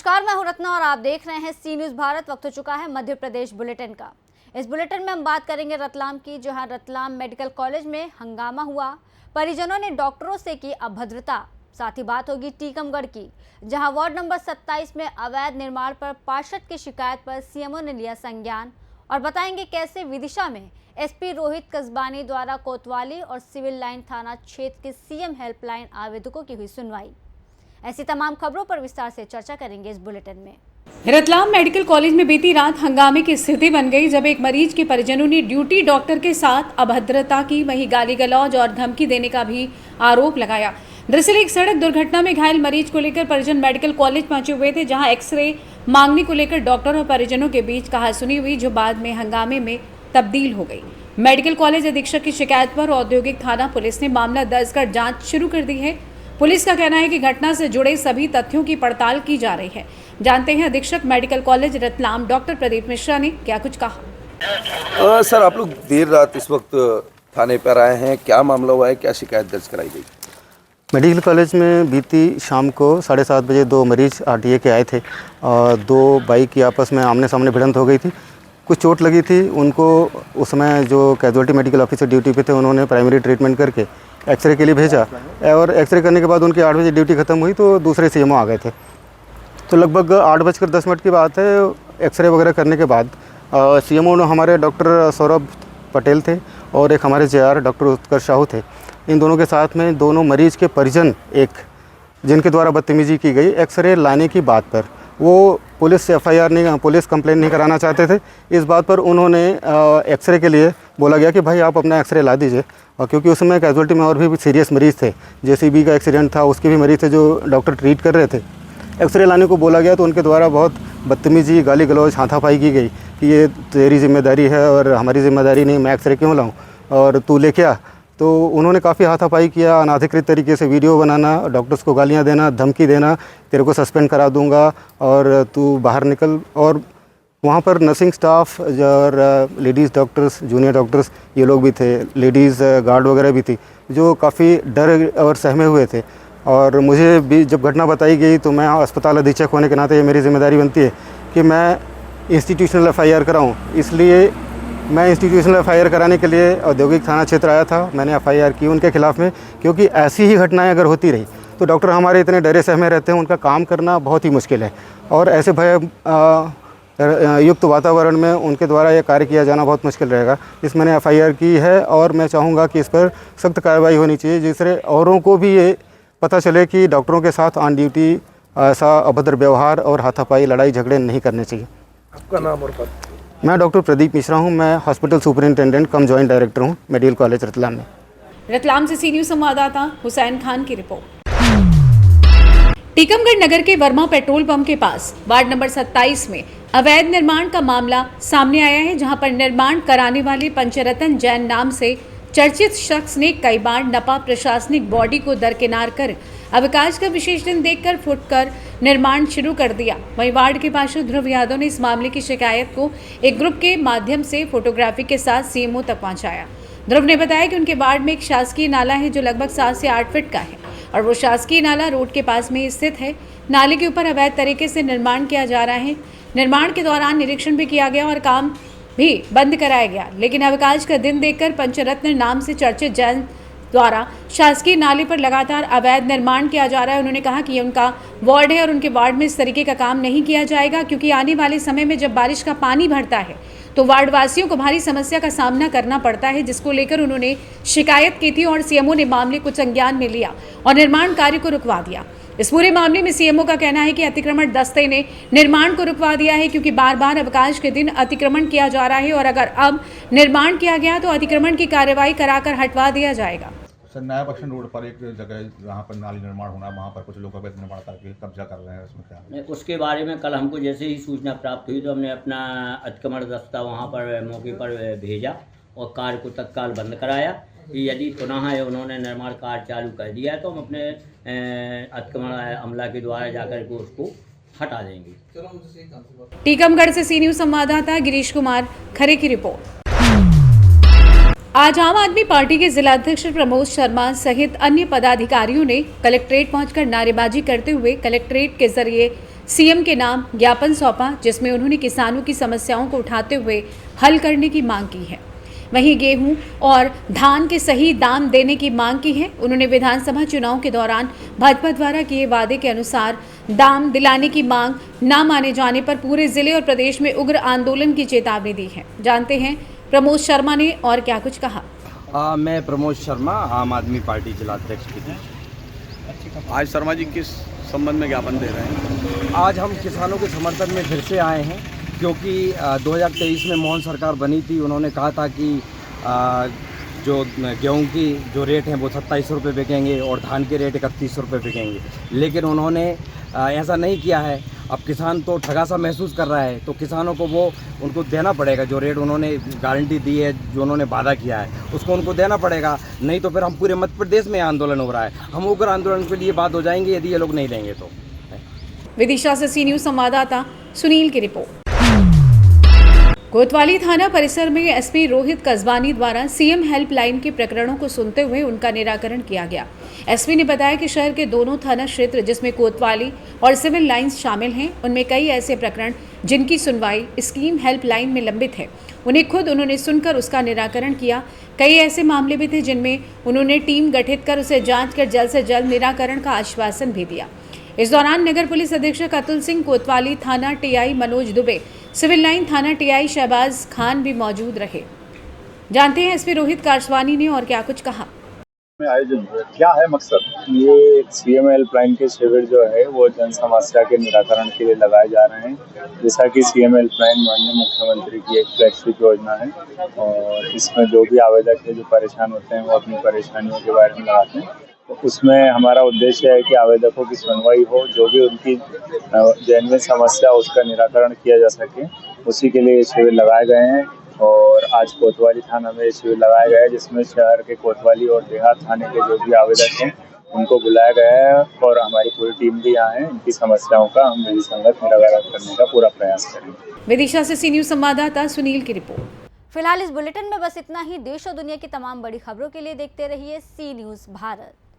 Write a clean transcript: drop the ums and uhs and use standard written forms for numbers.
नमस्कार, मैं हूं रत्ना और आप देख रहे हैं सी न्यूज़ भारत। वक्त हो चुका है मध्य प्रदेश बुलेटिन का। इस बुलेटिन में हम बात करेंगे रतलाम की, जहां रतलाम मेडिकल कॉलेज में हंगामा हुआ। परिजनों ने डॉक्टरों से की अभद्रता। साथ ही बात होगी टीकमगढ़ की, जहां वार्ड नंबर 27 में अवैध निर्माण पर पार्षद की शिकायत पर सीएमओ ने लिया संज्ञान। और बताएंगे कैसे विदिशा में एसपी रोहित कसबानी द्वारा कोतवाली और सिविल लाइन थाना क्षेत्र के सीएम हेल्पलाइन आवेदकों की हुई सुनवाई। ऐसी तमाम खबरों पर विस्तार से चर्चा करेंगे इस बुलेटिन में। रतलाम मेडिकल कॉलेज में बीती रात हंगामे की स्थिति बन गई, जब एक मरीज के परिजनों ने ड्यूटी डॉक्टर के साथ अभद्रता की, वहीं गाली गलौज और धमकी देने का भी आरोप लगाया। दरअसल एक सड़क दुर्घटना में घायल मरीज को लेकर परिजन मेडिकल कॉलेज पहुंचे हुए थे, जहां एक्सरे मांगने को लेकर डॉक्टर और परिजनों के बीच कहासुनी हुई, जो बाद में हंगामे में तब्दील हो गई। मेडिकल कॉलेज अधीक्षक की शिकायत पर औद्योगिक थाना पुलिस ने मामला दर्ज कर जांच शुरू कर दी है। पुलिस का कहना है कि घटना से जुड़े सभी तथ्यों की पड़ताल की जा रही है। जानते हैं अधीक्षक medical college Ratlam doctor Pradeep Mishra ने क्या कुछ कहा। सर, आप लोग देर रात इस वक्त थाने पर आए हैं, क्या मामला हुआ है, क्या शिकायत दर्ज कराई गई? मेडिकल कॉलेज में बीती शाम को 7:30 बजे दो मरीज आरटीए के आए थे और दो बाइक की आपस में आमने सामने भिड़ंत हो गई थी। कुछ चोट लगी थी उनको। उस समय जो कैजुअल्टी मेडिकल ऑफिसर ड्यूटी पे थे, उन्होंने प्राइमरी ट्रीटमेंट करके एक्सरे के लिए भेजा और एक्सरे करने के बाद उनकी 8 बजे ड्यूटी ख़त्म हुई तो दूसरे सीएमओ आ गए थे। तो लगभग 8:10 की बात है। एक्सरे वगैरह करने के बाद सीएमओ हमारे डॉक्टर सौरभ पटेल थे और एक हमारे जेआर डॉक्टर उत्कर्ष साहू थे। इन दोनों के साथ में दोनों मरीज के परिजन, एक जिनके द्वारा बदतमीजी की गई एक्सरे लाने की बात पर, वो पुलिस से एफआईआर नहीं, पुलिस कंप्लेंट नहीं कराना चाहते थे। इस बात पर उन्होंने एक्सरे के लिए बोला गया कि भाई आप अपना एक्सरे ला दीजिए, और क्योंकि उसमें कैजुअल्टी में और भी सीरियस मरीज़ थे, जेसीबी का एक्सीडेंट था, उसके भी मरीज़ थे जो डॉक्टर ट्रीट कर रहे थे। एक्सरे लाने को बोला गया तो उनके द्वारा बहुत बदतमीजी, गाली गलौज, हाथापाई की गई कि ये तेरी जिम्मेदारी है और हमारी जिम्मेदारी नहीं, मैं एक्सरे क्यों लाऊँ और तू लेके आ। तो उन्होंने काफ़ी हाथापाई किया, अनाधिकृत तरीके से वीडियो बनाना, डॉक्टर्स को गालियां देना, धमकी देना, तेरे को सस्पेंड करा दूंगा और तू बाहर निकल। और वहाँ पर नर्सिंग स्टाफ और लेडीज़ डॉक्टर्स, जूनियर डॉक्टर्स, ये लोग भी थे, लेडीज़ गार्ड वगैरह भी थी, जो काफ़ी डर और सहमे हुए थे। और मुझे भी जब घटना बताई गई तो मैं अस्पताल अधीक्षक होने के नाते ये मेरी जिम्मेदारी बनती है कि मैं इंस्टीट्यूशनल एफआईआर कराऊँ। इसलिए मैं इंस्टीट्यूशनल एफआईआर कराने के लिए औद्योगिक थाना क्षेत्र आया था। मैंने एफआईआर की उनके खिलाफ में, क्योंकि ऐसी ही घटनाएं अगर होती रही तो डॉक्टर हमारे इतने डरे सहमे रहते हैं, उनका काम करना बहुत ही मुश्किल है और ऐसे भय युक्त वातावरण में उनके द्वारा ये कार्य किया जाना बहुत मुश्किल रहेगा। इस मैंने एफआईआर की है और मैं चाहूँगा कि इस पर सख्त कार्रवाई होनी चाहिए, जिससे औरों को भी ये पता चले कि डॉक्टरों के साथ ऑन ड्यूटी ऐसा अभद्र व्यवहार और हाथापाई, लड़ाई झगड़े नहीं करने चाहिए। आपका नाम और पद? मैं डॉक्टर प्रदीप मिश्रा हूं। मैं हॉस्पिटल सुपरिंटेंडेंट कम जॉइंट डायरेक्टर हूं मेडिकल कॉलेज रतलाम में। रतलाम से सी न्यूज़ संवाददाता हुसैन खान की रिपोर्ट। टीकमगढ़ नगर के वर्मा पेट्रोल पंप के पास वार्ड नंबर 27 में अवैध निर्माण का मामला सामने आया है, जहां पर निर्माण कराने वाले पंचरतन जैन नाम से चर्चित शख्स ने कई बार नपा प्रशासनिक बॉडी को दरकिनार कर अवकाश का विशेष दिन देखकर फुटकर निर्माण शुरू कर दिया। वहीं वार्ड के पार्षद ध्रुव यादव ने इस मामले की शिकायत को एक ग्रुप के माध्यम से फोटोग्राफी के साथ सीएमओ तक पहुंचाया। ध्रुव ने बताया कि उनके वार्ड में एक शासकीय नाला है जो लगभग 7 से 8 फीट का है और वो शासकीय नाला रोड के पास में स्थित है। नाले के ऊपर अवैध तरीके से निर्माण किया जा रहा है। निर्माण के दौरान निरीक्षण भी किया गया और काम भी बंद कराया गया, लेकिन अवकाश का दिन देखकर पंचरत्न नाम से चर्चित जैन द्वारा शासकीय नाले पर लगातार अवैध निर्माण किया जा रहा है। उन्होंने कहा कि ये उनका वार्ड है और उनके वार्ड में इस तरीके का काम नहीं किया जाएगा, क्योंकि आने वाले समय में जब बारिश का पानी भरता है तो वार्ड वासियों को भारी समस्या का सामना करना पड़ता है, जिसको लेकर उन्होंने शिकायत की थी और सीएमओ ने मामले को संज्ञान में लिया और निर्माण कार्य को रुकवा दिया। इस पूरे मामले में सीएमओ का कहना है कि अतिक्रमण दस्ते ने निर्माण को रुकवा दिया है, क्योंकि बार बार अवकाश के दिन अतिक्रमण किया जा रहा है और अगर अब निर्माण किया गया तो अतिक्रमण की कार्रवाई कराकर हटवा दिया जाएगा। सर, नया बख्शन रोड पर एक जगह जहाँ पर नाली निर्माण होना, वहाँ पर कुछ लोग अवैध निर्माण करके कब्जा कर रहे हैं, उसमें क्या? उसके बारे में कल हमको जैसे ही सूचना प्राप्त हुई तो हमने अपना अतिक्रमण दस्ता वहाँ पर मौके पर भेजा और कार्य को तत्काल बंद कराया। यदि पुनः उन्होंने निर्माण कार्य चालू कर दिया है तो हम अपने अतिक्रमण अमला के द्वारा जाकर के उसको हटा देंगे। टीकमगढ़ से सी न्यूज़ संवाददाता गिरीश कुमार खरे की रिपोर्ट। आज आम आदमी पार्टी के जिलाध्यक्ष प्रमोद शर्मा सहित अन्य पदाधिकारियों ने कलेक्ट्रेट पहुंचकर नारेबाजी करते हुए कलेक्ट्रेट के जरिए सीएम के नाम ज्ञापन सौंपा, जिसमें उन्होंने किसानों की समस्याओं को उठाते हुए हल करने की मांग की है। वहीं गेहूं और धान के सही दाम देने की मांग की है। उन्होंने विधानसभा चुनाव के दौरान भाजपा द्वारा किए वादे के अनुसार दाम दिलाने की मांग न माने जाने पर पूरे जिले और प्रदेश में उग्र आंदोलन की चेतावनी दी है। जानते हैं प्रमोद शर्मा ने और क्या कुछ कहा। मैं प्रमोद शर्मा, आम आदमी पार्टी जिलाध्यक्ष की। आज शर्मा जी किस संबंध में ज्ञापन दे रहे हैं? आज हम किसानों के समर्थन में फिर से आए हैं, क्योंकि 2023 में मोहन सरकार बनी थी। उन्होंने कहा था कि जो गेहूं की जो रेट हैं वो 27 रुपये बिकेंगे और धान के रेट 31 रुपये बिकेंगे, लेकिन उन्होंने ऐसा नहीं किया है। अब किसान तो ठगा सा महसूस कर रहा है, तो किसानों को वो उनको देना पड़ेगा। जो रेट उन्होंने गारंटी दी है, जो उन्होंने वादा किया है, उसको उनको देना पड़ेगा। नहीं तो फिर हम पूरे मध्य प्रदेश में आंदोलन हो रहा है, हम उग्र आंदोलन के लिए बात हो जाएंगे यदि ये लोग नहीं देंगे तो। विदिशा से सी न्यूज संवाददाता सुनील की रिपोर्ट। कोतवाली थाना परिसर में एसपी रोहित कस्बानी द्वारा सीएम हेल्पलाइन के प्रकरणों को सुनते हुए उनका निराकरण किया गया। एसपी ने बताया कि शहर के दोनों थाना क्षेत्र, जिसमें कोतवाली और सिविल लाइंस शामिल हैं, उनमें कई ऐसे प्रकरण जिनकी सुनवाई स्कीम हेल्पलाइन में लंबित है, उन्हें खुद उन्होंने सुनकर उसका निराकरण किया। कई ऐसे मामले भी थे जिनमें उन्होंने टीम गठित कर उसे जांच कर जल्द से जल्द निराकरण का आश्वासन भी दिया। इस दौरान नगर पुलिस अधीक्षक अतुल सिंह, कोतवाली थाना TI Manoj Dubey, civil line थाना टीआई शहबाज खान भी मौजूद रहे। जानते हैं एसपी रोहित कस्बानी ने और क्या कुछ कहा। आयोजन क्या है मकसद? ये सीएम हेल्पलाइन के शिविर जो है वो जन समस्या के निराकरण के लिए लगाए जा रहे हैं। जैसा कि सीएम हेल्पलाइन माननीय मुख्यमंत्री की एक फ्लैगशिप योजना है, और इसमें जो भी आवेदक है जो परेशान होते हैं वो अपनी परेशानियों के बारे में लगाते हैं। तो उसमें हमारा उद्देश्य है कि आवेदकों की सुनवाई हो, जो भी उनकी जेन्युइन समस्या उसका निराकरण किया जा सके, उसी के लिए ये शिविर लगाए गए हैं। और आज कोतवाली थाना में शिविर लगाया गया है, जिसमें शहर के कोतवाली और देहात थाने के जो भी आवेदक हैं उनको बुलाया गया है, और हमारी पूरी टीम भी यहाँ है। इनकी समस्याओं का हम विधि संगत निराकरण करने का पूरा प्रयास करेंगे। विदिशा से सी न्यूज संवाददाता सुनील की रिपोर्ट। फिलहाल इस बुलेटिन में बस इतना ही। देश और दुनिया की तमाम बड़ी खबरों के लिए देखते रहिए सी न्यूज भारत।